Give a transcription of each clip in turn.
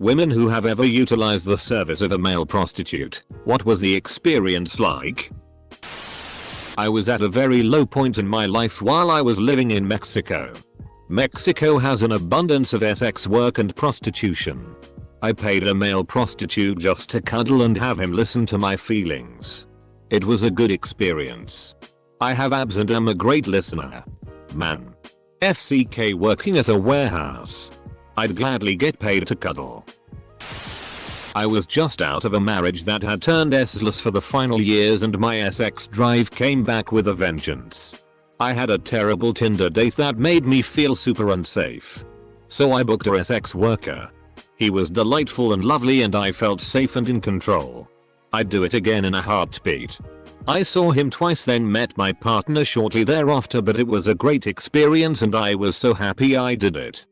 Women who have ever utilized the service of a male prostitute, what was the experience like? I was at a very low point in my life while I was living in Mexico. Mexico has an abundance of sex work and prostitution. I paid a male prostitute just to cuddle and have him listen to my feelings. It was a good experience. I have abs and am a great listener. Man. FCK working at a warehouse. I'd gladly get paid to cuddle. I was just out of a marriage that had turned S-less for the final years and my sex drive came back with a vengeance. I had a terrible Tinder date that made me feel super unsafe. So I booked a sex worker. He was delightful and lovely and I felt safe and in control. I'd do it again in a heartbeat. I saw him twice, then met my partner shortly thereafter, but it was a great experience and I was so happy I did it.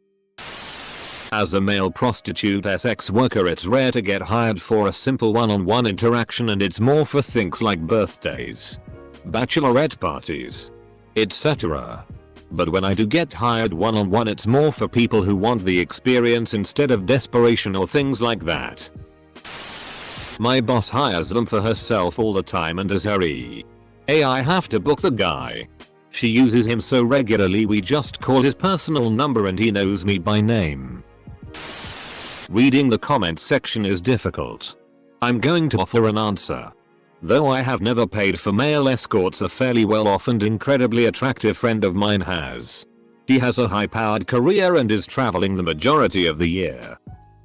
As a male prostitute sex worker, it's rare to get hired for a simple one-on-one interaction and it's more for things like birthdays, bachelorette parties, etc. But when I do get hired one-on-one, it's more for people who want the experience instead of desperation or things like that. My boss hires them for herself all the time and as her EA I have to book the guy. She uses him so regularly we just call his personal number and he knows me by name. Reading the comment section is difficult. I'm going to offer an answer. Though I have never paid for male escorts, a fairly well-off and incredibly attractive friend of mine has. She has a high-powered career and is traveling the majority of the year.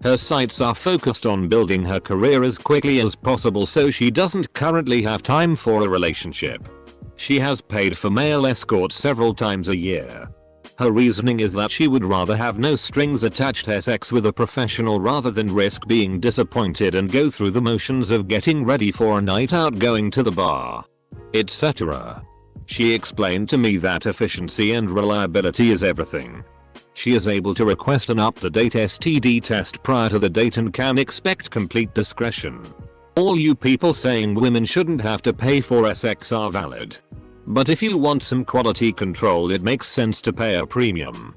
Her sights are focused on building her career as quickly as possible, so she doesn't currently have time for a relationship. She has paid for male escorts several times a year. Her reasoning is that she would rather have no strings attached sex with a professional rather than risk being disappointed and go through the motions of getting ready for a night out, going to the bar, etc. She explained to me that efficiency and reliability is everything. She is able to request an up-to-date STD test prior to the date and can expect complete discretion. All you people saying women shouldn't have to pay for sex are valid. But if you want some quality control, it makes sense to pay a premium.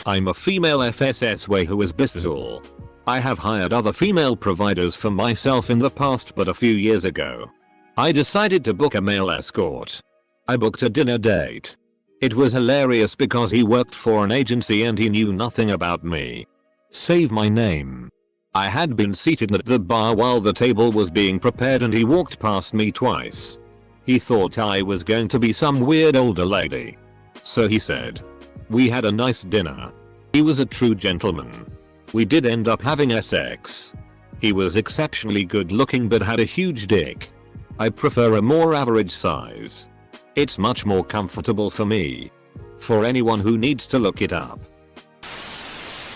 I'm a female FSSW who is bisexual. I have hired other female providers for myself in the past, but a few years ago, I decided to book a male escort. I booked a dinner date. It was hilarious because he worked for an agency and he knew nothing about me. Save my name. I had been seated at the bar while the table was being prepared and he walked past me twice. He thought I was going to be some weird older lady. So he said, "We had a nice dinner." He was a true gentleman. We did end up having sex. He was exceptionally good looking but had a huge dick. I prefer a more average size. It's much more comfortable for me. For anyone who needs to look it up.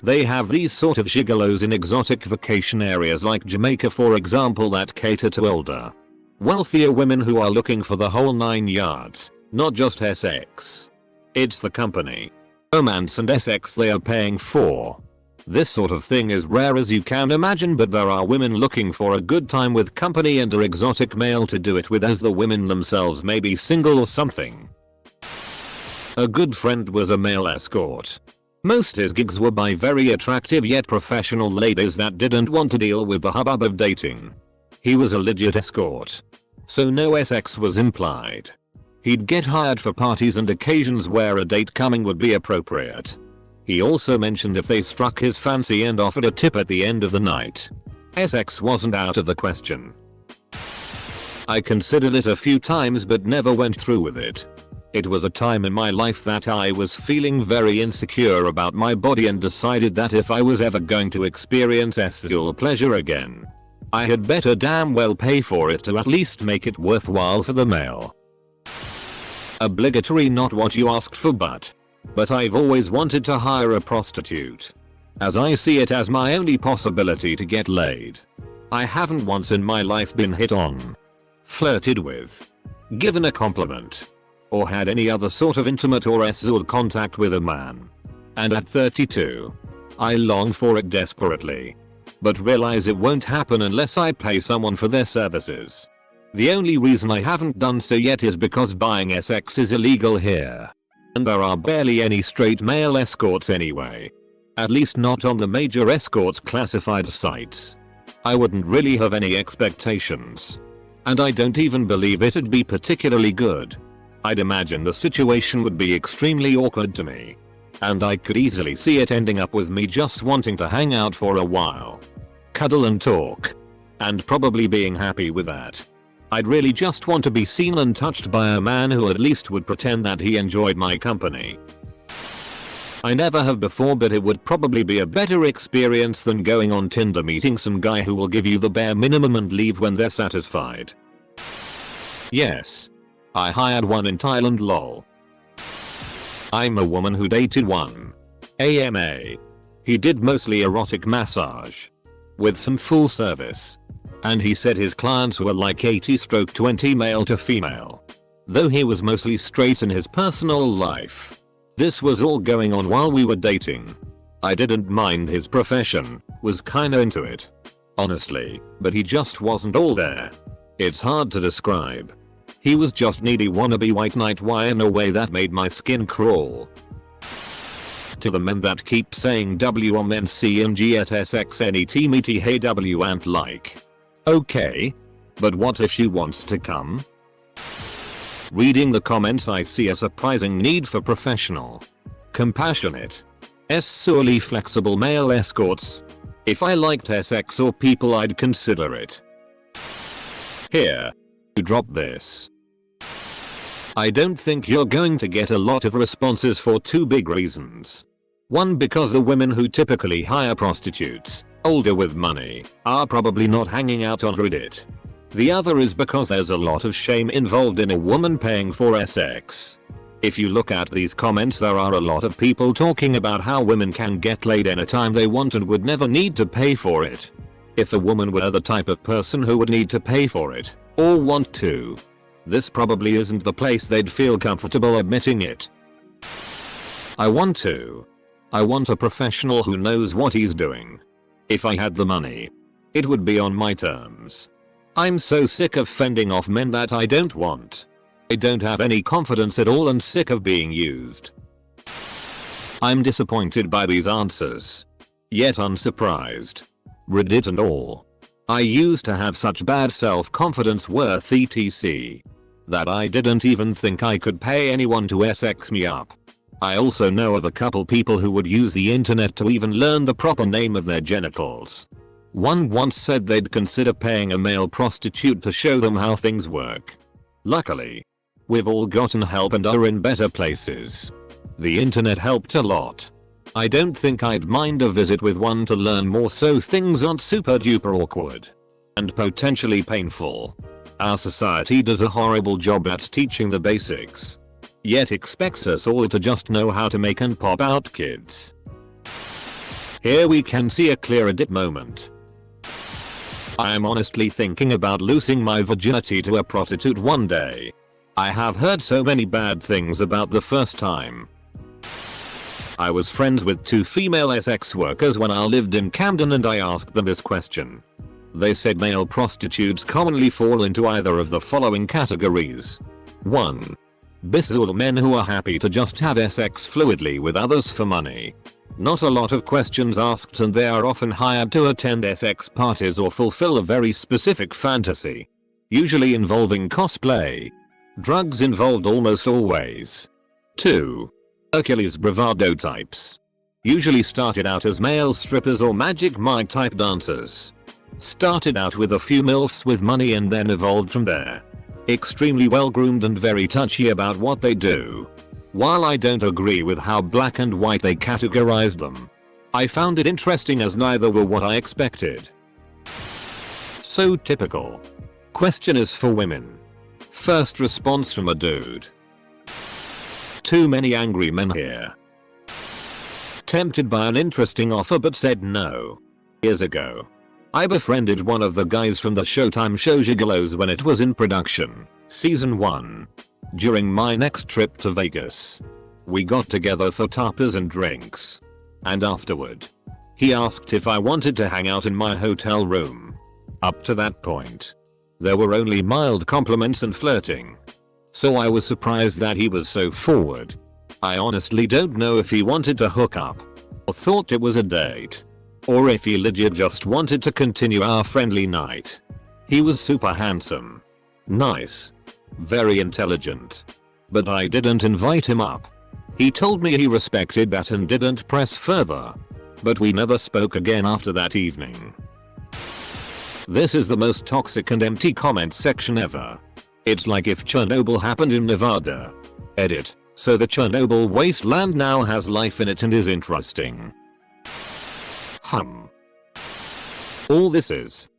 They have these sort of gigolos in exotic vacation areas like Jamaica, for example, that cater to older, wealthier women who are looking for the whole 9 yards, not just sex. It's the company, romance and sex they are paying for. This sort of thing is rare as you can imagine, but there are women looking for a good time with company and an exotic male to do it with, as the women themselves may be single or something. A good friend was a male escort. Most his gigs were by very attractive yet professional ladies that didn't want to deal with the hubbub of dating. He was a legit escort, so no sex was implied. He'd get hired for parties and occasions where a date coming would be appropriate. He also mentioned if they struck his fancy and offered a tip at the end of the night. Sex wasn't out of the question. I considered it a few times but never went through with it. It was a time in my life that I was feeling very insecure about my body and decided that if I was ever going to experience sexual pleasure again, I had better damn well pay for it to at least make it worthwhile for the male. Obligatory, not what you asked for, but I've always wanted to hire a prostitute, as I see it as my only possibility to get laid. I haven't once in my life been hit on, flirted with, given a compliment, or had any other sort of intimate or sexual contact with a man. And at 32, I long for it desperately, but realize it won't happen unless I pay someone for their services. The only reason I haven't done so yet is because buying sex is illegal here, and there are barely any straight male escorts anyway. At least not on the major escorts classified sites. I wouldn't really have any expectations. And I don't even believe it'd be particularly good. I'd imagine the situation would be extremely awkward to me. And I could easily see it ending up with me just wanting to hang out for a while. Cuddle and talk. And probably being happy with that. I'd really just want to be seen and touched by a man who at least would pretend that he enjoyed my company. I never have before, but it would probably be a better experience than going on Tinder meeting some guy who will give you the bare minimum and leave when they're satisfied. Yes. I hired one in Thailand lol. I'm a woman who dated one. AMA. He did mostly erotic massage. With some full service. And he said his clients were like 80/20 male to female. Though he was mostly straight in his personal life. This was all going on while we were dating. I didn't mind his profession, was kinda into it. Honestly, but he just wasn't all there. It's hard to describe. He was just needy wannabe white knight Y in a way that made my skin crawl. To the men that keep saying WMNC and GSXNET meaty hey W and like. Okay. But what if she wants to come? Reading the comments, I see a surprising need for professional, compassionate, surely flexible male escorts. If I liked SX or people, I'd consider it. Here. Drop this. I don't think you're going to get a lot of responses for two big reasons. One, because the women who typically hire prostitutes, older with money, are probably not hanging out on Reddit. The other is because there's a lot of shame involved in a woman paying for SX. If you look at these comments, there are a lot of people talking about how women can get laid anytime they want and would never need to pay for it. If a woman were the type of person who would need to pay for it, or want to, this probably isn't the place they'd feel comfortable admitting it. I want a professional who knows what he's doing. If I had the money, it would be on my terms. I'm so sick of fending off men that I don't want. I don't have any confidence at all and sick of being used. I'm disappointed by these answers. Yet unsurprised. Reddit and all. I used to have such bad self-confidence worth etc. that I didn't even think I could pay anyone to SX me up. I also know of a couple people who would use the internet to even learn the proper name of their genitals. One once said they'd consider paying a male prostitute to show them how things work. Luckily, we've all gotten help and are in better places. The internet helped a lot. I don't think I'd mind a visit with one to learn more so things aren't super duper awkward and potentially painful. Our society does a horrible job at teaching the basics, yet expects us all to just know how to make and pop out kids. Here we can see a clear edit moment. I am honestly thinking about losing my virginity to a prostitute one day. I have heard so many bad things about the first time. I was friends with two female SX workers when I lived in Camden and I asked them this question. They said male prostitutes commonly fall into either of the following categories. 1. Bisexual men who are happy to just have sex fluidly with others for money. Not a lot of questions asked and they are often hired to attend sex parties or fulfill a very specific fantasy. Usually involving cosplay. Drugs involved almost always. 2. Hercules bravado types. Usually started out as male strippers or Magic Mike type dancers. Started out with a few MILFs with money and then evolved from there. Extremely well groomed and very touchy about what they do. While I don't agree with how black and white they categorized them, I found it interesting as neither were what I expected. So typical. Question is for women. First response from a dude. Too many angry men here. Tempted by an interesting offer but said no. Years ago, I befriended one of the guys from the Showtime show Gigolos when it was in production, season 1. During my next trip to Vegas, we got together for tapas and drinks. And afterward, he asked if I wanted to hang out in my hotel room. Up to that point, there were only mild compliments and flirting. So I was surprised that he was so forward. I honestly don't know if he wanted to hook up, or thought it was a date. Or if he legit just wanted to continue our friendly night. He was super handsome. Nice. Very intelligent. But I didn't invite him up. He told me he respected that and didn't press further. But we never spoke again after that evening. This is the most toxic and empty comment section ever. It's like if Chernobyl happened in Nevada. Edit. So the Chernobyl wasteland now has life in it and is interesting. All this is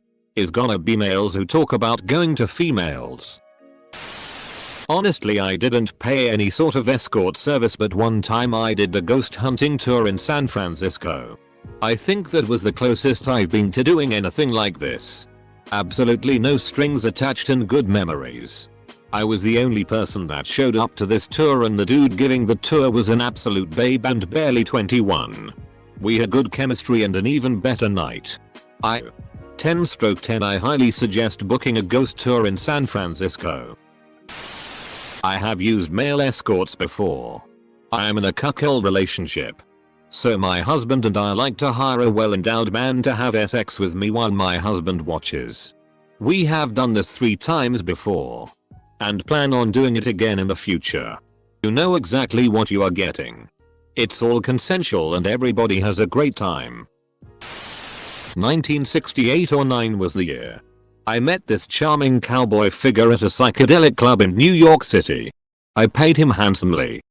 gonna be males who talk about going to females. Honestly, I didn't pay any sort of escort service, but one time I did a ghost hunting tour in San Francisco. I think that was the closest I've been to doing anything like this. Absolutely no strings attached and good memories. I was the only person that showed up to this tour, and the dude giving the tour was an absolute babe and barely 21. We had good chemistry and an even better night. 10/10 I highly suggest booking a ghost tour in San Francisco. I have used male escorts before. I am in a cuckold relationship. So my husband and I like to hire a well-endowed man to have sex with me while my husband watches. We have done this 3 times before. And plan on doing it again in the future. You know exactly what you are getting. It's all consensual and everybody has a great time. 1968 or 9 was the year. I met this charming cowboy figure at a psychedelic club in New York City. I paid him handsomely.